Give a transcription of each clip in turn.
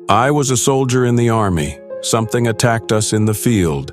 I was a soldier in the army. Something attacked us in the field.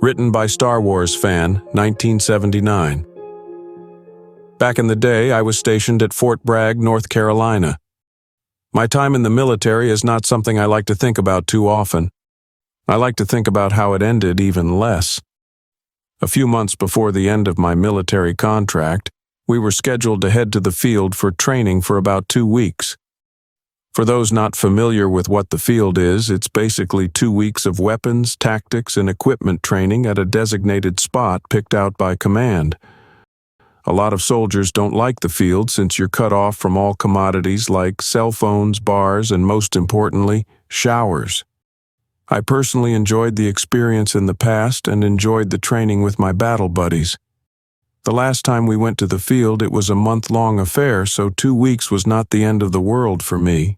Written by Star Wars fan, 1979. Back in the day, I was stationed at Fort Bragg, North Carolina. My time in the military is not something I like to think about too often. I like to think about how it ended even less. A few months before the end of my military contract, we were scheduled to head to the field for training for about 2 weeks. For those not familiar with what the field is, it's basically 2 weeks of weapons, tactics, and equipment training at a designated spot picked out by command. A lot of soldiers don't like the field since you're cut off from all commodities like cell phones, bars, and most importantly, showers. I personally enjoyed the experience in the past and enjoyed the training with my battle buddies. The last time we went to the field, it was a month-long affair, so 2 weeks was not the end of the world for me.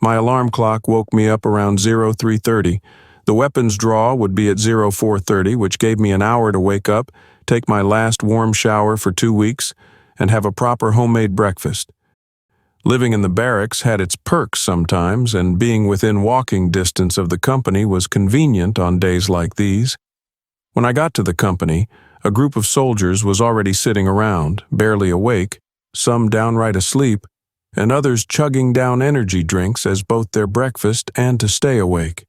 My alarm clock woke me up around 03:30. The weapons draw would be at 04:30, which gave me an hour to wake up, take my last warm shower for 2 weeks, and have a proper homemade breakfast. Living in the barracks had its perks sometimes, and being within walking distance of the company was convenient on days like these. When I got to the company, a group of soldiers was already sitting around, barely awake, some downright asleep, and others chugging down energy drinks as both their breakfast and to stay awake.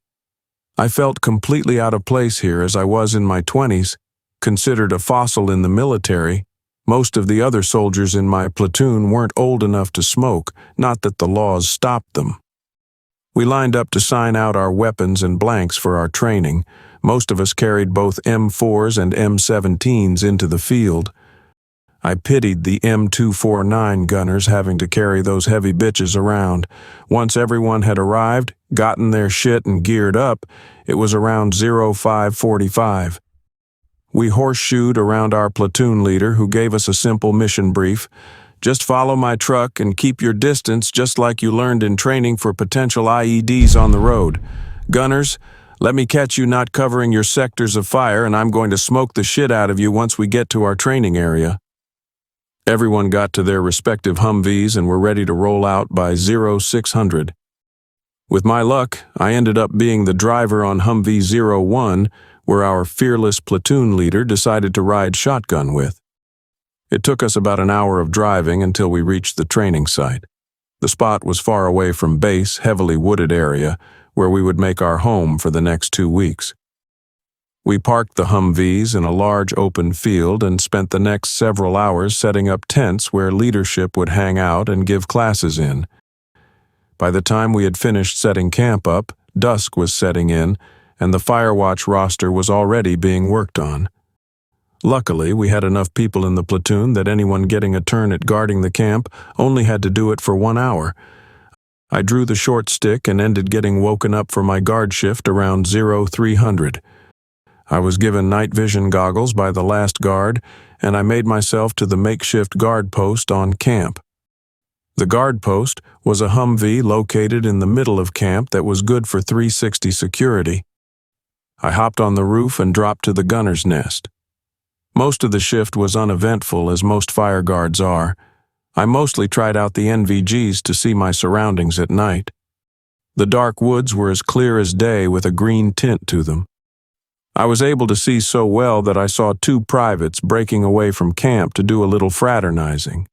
I felt completely out of place here as I was in my 20s, considered a fossil in the military. Most of the other soldiers in my platoon weren't old enough to smoke, not that the laws stopped them. We lined up to sign out our weapons and blanks for our training. Most of us carried both M4s and M17s into the field. I pitied the M249 gunners having to carry those heavy bitches around. Once everyone had arrived, gotten their shit and geared up, it was around 05:45. We horseshoed around our platoon leader, who gave us a simple mission brief. Just follow my truck and keep your distance just like you learned in training for potential IEDs on the road. Gunners, let me catch you not covering your sectors of fire and I'm going to smoke the shit out of you once we get to our training area. Everyone got to their respective Humvees and were ready to roll out by 0600. With my luck, I ended up being the driver on Humvee 01, where our fearless platoon leader decided to ride shotgun with. It took us about an hour of driving until we reached the training site. The spot was far away from base, heavily wooded area, where we would make our home for the next 2 weeks. We parked the Humvees in a large open field and spent the next several hours setting up tents where leadership would hang out and give classes in. By the time we had finished setting camp up, dusk was setting in, and the Firewatch roster was already being worked on. Luckily, we had enough people in the platoon that anyone getting a turn at guarding the camp only had to do it for 1 hour. I drew the short stick and ended getting woken up for my guard shift around 0300. I was given night vision goggles by the last guard, and I made myself to the makeshift guard post on camp. The guard post was a Humvee located in the middle of camp that was good for 360 security. I hopped on the roof and dropped to the gunner's nest. Most of the shift was uneventful, as most fire guards are. I mostly tried out the NVGs to see my surroundings at night. The dark woods were as clear as day with a green tint to them. I was able to see so well that I saw 2 privates breaking away from camp to do a little fraternizing.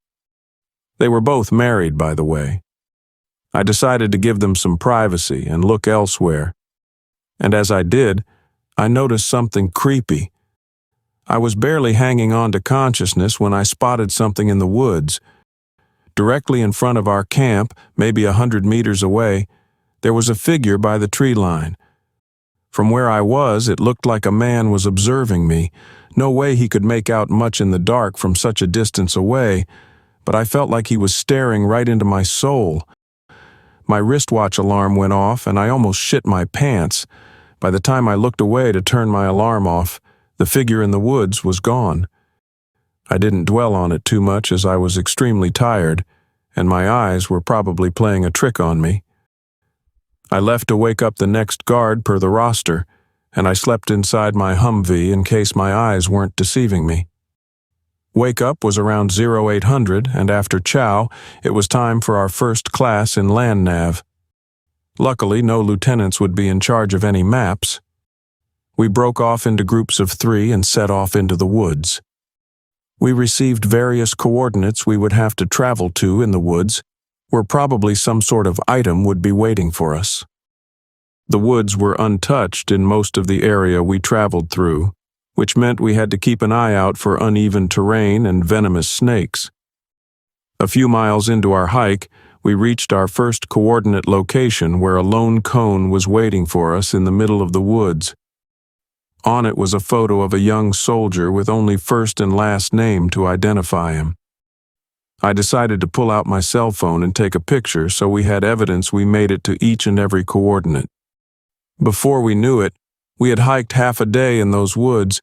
They were both married, by the way. I decided to give them some privacy and look elsewhere. And as I did, I noticed something creepy. I was barely hanging on to consciousness when I spotted something in the woods. Directly in front of our camp, maybe 100 meters away, there was a figure by the tree line. From where I was, it looked like a man was observing me. No way he could make out much in the dark from such a distance away, but I felt like he was staring right into my soul. My wristwatch alarm went off, and I almost shit my pants. By the time I looked away to turn my alarm off, the figure in the woods was gone. I didn't dwell on it too much as I was extremely tired, and my eyes were probably playing a trick on me. I left to wake up the next guard per the roster, and I slept inside my Humvee in case my eyes weren't deceiving me. Wake up was around 0800, and after chow, it was time for our first class in land nav. Luckily, no lieutenants would be in charge of any maps. We broke off into groups of 3 and set off into the woods. We received various coordinates we would have to travel to in the woods, where probably some sort of item would be waiting for us. The woods were untouched in most of the area we traveled through, which meant we had to keep an eye out for uneven terrain and venomous snakes. A few miles into our hike, we reached our first coordinate location where a lone cone was waiting for us in the middle of the woods. On it was a photo of a young soldier with only first and last name to identify him. I decided to pull out my cell phone and take a picture so we had evidence we made it to each and every coordinate. Before we knew it, we had hiked half a day in those woods,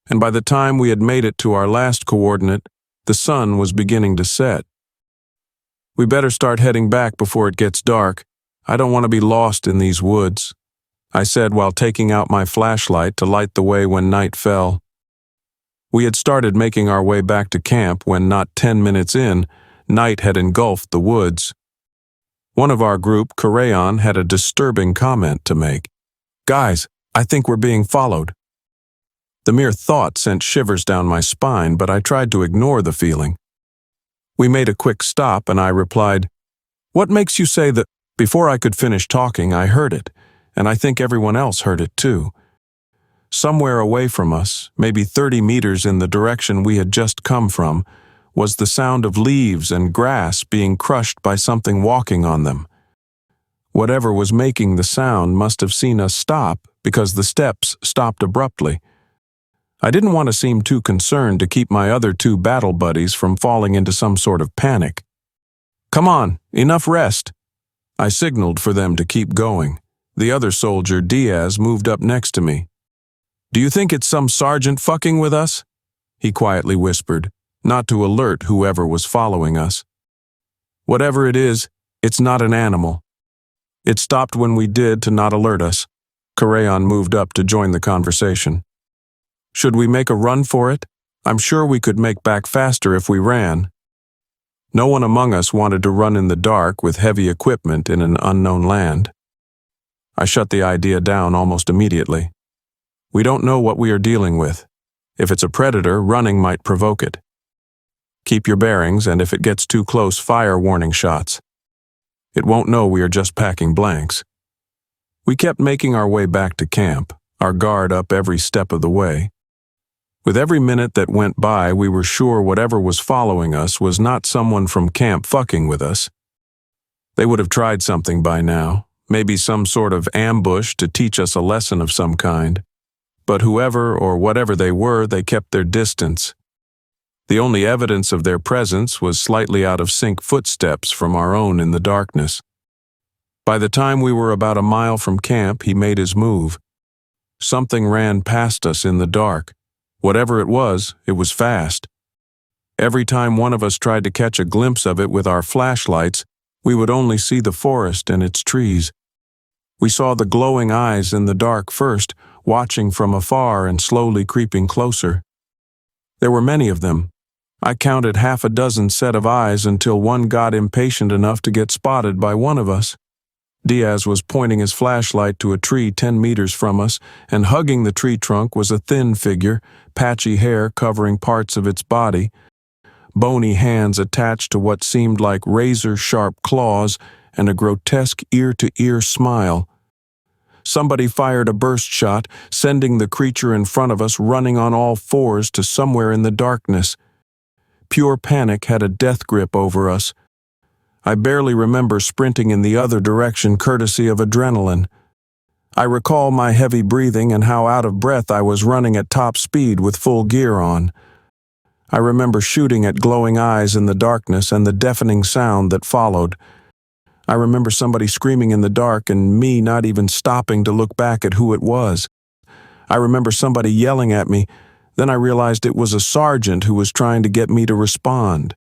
and by the time we had made it to our last coordinate, the sun was beginning to set. We better start heading back before it gets dark. I don't want to be lost in these woods, I said while taking out my flashlight to light the way when night fell. We had started making our way back to camp when, not 10 minutes in, night had engulfed the woods. One of our group, Crayon, had a disturbing comment to make. "Guys, I think we're being followed." The mere thought sent shivers down my spine, but I tried to ignore the feeling. We made a quick stop, and I replied, "What makes you say that?" Before I could finish talking, I heard it, and I think everyone else heard it too. Somewhere away from us, maybe 30 meters in the direction we had just come from, was the sound of leaves and grass being crushed by something walking on them. Whatever was making the sound must have seen us stop, because the steps stopped abruptly. I didn't want to seem too concerned to keep my other 2 battle buddies from falling into some sort of panic. "Come on, enough rest." I signaled for them to keep going. The other soldier, Diaz, moved up next to me. "Do you think it's some sergeant fucking with us?" he quietly whispered, not to alert whoever was following us. "Whatever it is, it's not an animal. It stopped when we did to not alert us." Crayon moved up to join the conversation. "Should we make a run for it? I'm sure we could make back faster if we ran." No one among us wanted to run in the dark with heavy equipment in an unknown land. I shut the idea down almost immediately. We don't know what we are dealing with. If it's a predator, running might provoke it. Keep your bearings, and if it gets too close, fire warning shots. It won't know we are just packing blanks. We kept making our way back to camp, our guard up every step of the way. With every minute that went by, we were sure whatever was following us was not someone from camp fucking with us. They would have tried something by now, maybe some sort of ambush to teach us a lesson of some kind. But whoever or whatever they were, they kept their distance. The only evidence of their presence was slightly out of sync footsteps from our own in the darkness. By the time we were about a mile from camp, he made his move. Something ran past us in the dark. Whatever it was fast. Every time one of us tried to catch a glimpse of it with our flashlights, we would only see the forest and its trees. We saw the glowing eyes in the dark first, watching from afar and slowly creeping closer. There were many of them. I counted half a dozen set of eyes until one got impatient enough to get spotted by one of us. Diaz was pointing his flashlight to a tree 10 meters from us, and hugging the tree trunk was a thin figure, patchy hair covering parts of its body, bony hands attached to what seemed like razor-sharp claws, and a grotesque ear-to-ear smile. Somebody fired a burst shot, sending the creature in front of us running on all fours to somewhere in the darkness. Pure panic had a death grip over us. I barely remember sprinting in the other direction courtesy of adrenaline. I recall my heavy breathing and how out of breath I was running at top speed with full gear on. I remember shooting at glowing eyes in the darkness and the deafening sound that followed. I remember somebody screaming in the dark and me not even stopping to look back at who it was. I remember somebody yelling at me. Then I realized it was a sergeant who was trying to get me to respond,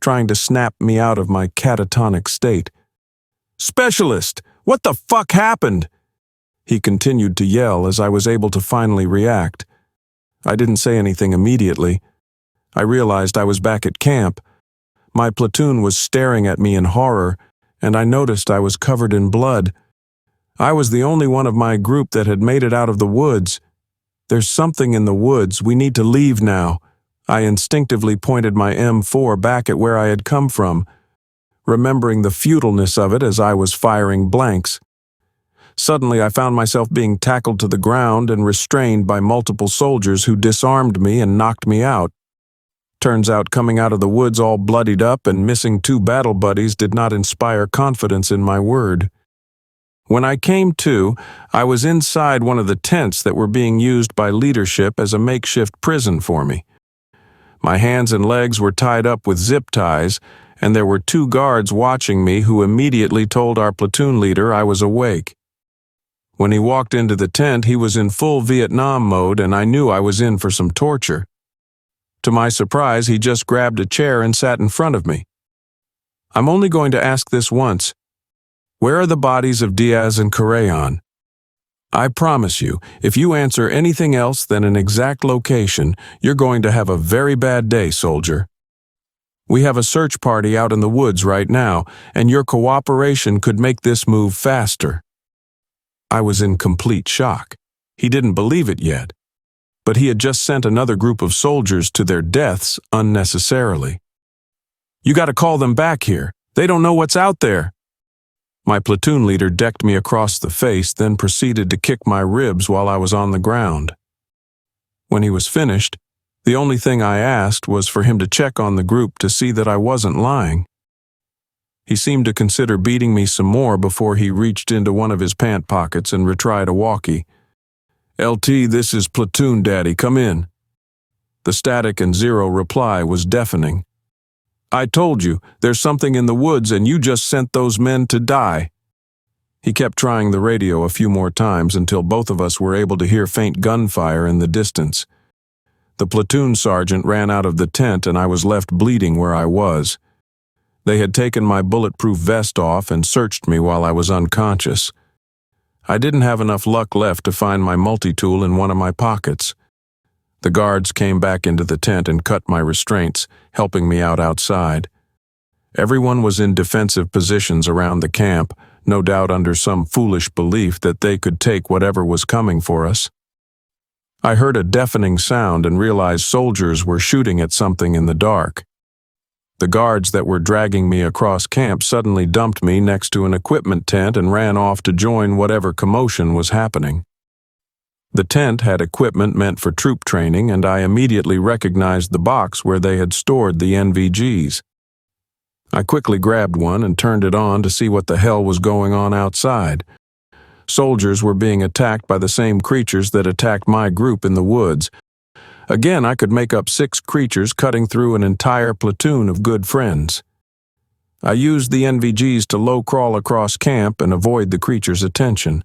trying to snap me out of my catatonic state. "Specialist, what the fuck happened?" He continued to yell as I was able to finally react. I didn't say anything immediately. I realized I was back at camp. My platoon was staring at me in horror, and I noticed I was covered in blood, I was the only one of my group that had made it out of the woods. "There's something in the woods. We need to leave now." I instinctively pointed my M4 back at where I had come from, remembering the futileness of it as I was firing blanks. Suddenly, I found myself being tackled to the ground and restrained by multiple soldiers who disarmed me and knocked me out. Turns out coming out of the woods all bloodied up and missing 2 battle buddies did not inspire confidence in my word. When I came to, I was inside one of the tents that were being used by leadership as a makeshift prison for me. My hands and legs were tied up with zip ties, and there were 2 guards watching me who immediately told our platoon leader I was awake. When he walked into the tent, he was in full Vietnam mode, and I knew I was in for some torture. To my surprise, he just grabbed a chair and sat in front of me. "I'm only going to ask this once. Where are the bodies of Diaz and Correon? I promise you, if you answer anything else than an exact location, you're going to have a very bad day, soldier. We have a search party out in the woods right now, and your cooperation could make this move faster." I was in complete shock. He didn't believe it yet, but he had just sent another group of soldiers to their deaths unnecessarily. "You got to call them back here. They don't know what's out there." My platoon leader decked me across the face, then proceeded to kick my ribs while I was on the ground. When he was finished, the only thing I asked was for him to check on the group to see that I wasn't lying. He seemed to consider beating me some more before he reached into one of his pant pockets and retried a walkie. "LT, this is Platoon Daddy, come in." The static and zero reply was deafening. "I told you, there's something in the woods and you just sent those men to die." He kept trying the radio a few more times until both of us were able to hear faint gunfire in the distance. The platoon sergeant ran out of the tent and I was left bleeding where I was. They had taken my bulletproof vest off and searched me while I was unconscious. I didn't have enough luck left to find my multi-tool in one of my pockets. The guards came back into the tent and cut my restraints, helping me out outside. Everyone was in defensive positions around the camp, no doubt under some foolish belief that they could take whatever was coming for us. I heard a deafening sound and realized soldiers were shooting at something in the dark. The guards that were dragging me across camp suddenly dumped me next to an equipment tent and ran off to join whatever commotion was happening. The tent had equipment meant for troop training, and I immediately recognized the box where they had stored the NVGs. I quickly grabbed one and turned it on to see what the hell was going on outside. Soldiers were being attacked by the same creatures that attacked my group in the woods. Again, I could make up 6 creatures cutting through an entire platoon of good friends. I used the NVGs to low-crawl across camp and avoid the creatures' attention.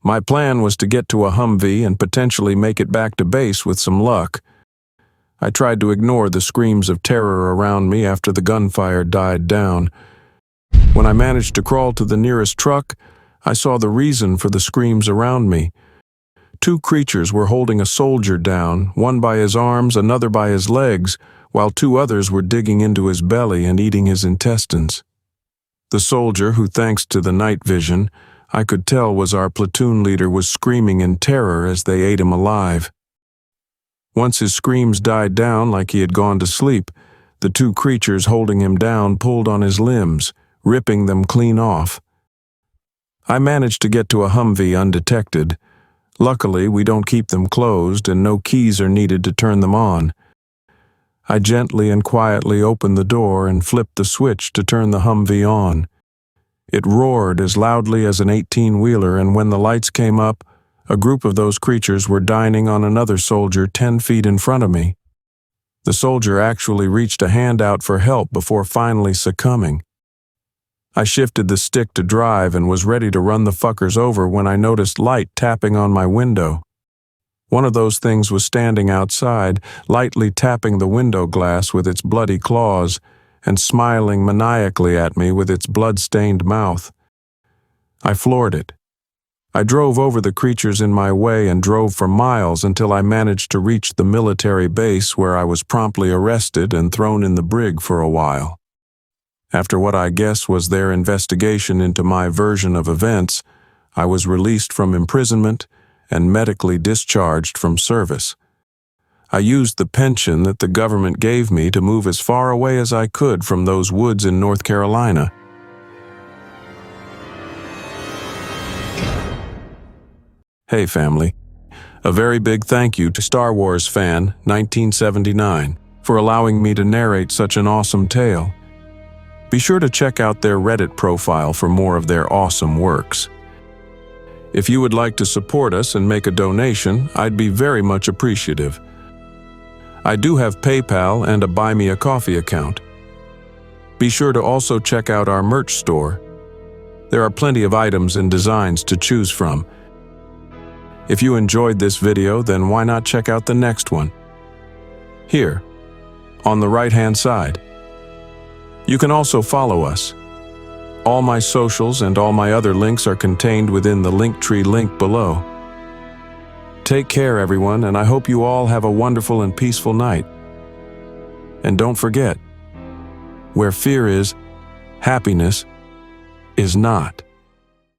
My plan was to get to a Humvee and potentially make it back to base with some luck. I tried to ignore the screams of terror around me after the gunfire died down. When I managed to crawl to the nearest truck, I saw the reason for the screams around me. 2 creatures were holding a soldier down, one by his arms, another by his legs, while 2 others were digging into his belly and eating his intestines. The soldier, who thanks to the night vision, I could tell was our platoon leader, was screaming in terror as they ate him alive. Once his screams died down like he had gone to sleep, the 2 creatures holding him down pulled on his limbs, ripping them clean off. I managed to get to a Humvee undetected. Luckily, we don't keep them closed and no keys are needed to turn them on. I gently and quietly opened the door and flipped the switch to turn the Humvee on. It roared as loudly as an 18-wheeler, and when the lights came up, a group of those creatures were dining on another soldier 10 feet in front of me. The soldier actually reached a hand out for help before finally succumbing. I shifted the stick to drive and was ready to run the fuckers over when I noticed light tapping on my window. One of those things was standing outside, lightly tapping the window glass with its bloody claws and smiling maniacally at me with its blood-stained mouth. I floored it. I drove over the creatures in my way and drove for miles until I managed to reach the military base, where I was promptly arrested and thrown in the brig for a while. After what I guess was their investigation into my version of events, I was released from imprisonment and medically discharged from service. I used the pension that the government gave me to move as far away as I could from those woods in North Carolina. Hey family, a very big thank you to Star Wars Fan 1979 for allowing me to narrate such an awesome tale. Be sure to check out their Reddit profile for more of their awesome works. If you would like to support us and make a donation, I'd be very much appreciative. I do have PayPal and a Buy Me a Coffee account. Be sure to also check out our merch store. There are plenty of items and designs to choose from. If you enjoyed this video, then why not check out the next one? Here, on the right-hand side. You can also follow us. All my socials and all my other links are contained within the Linktree link below. Take care, everyone, and I hope you all have a wonderful and peaceful night. And don't forget, where fear is, happiness is not.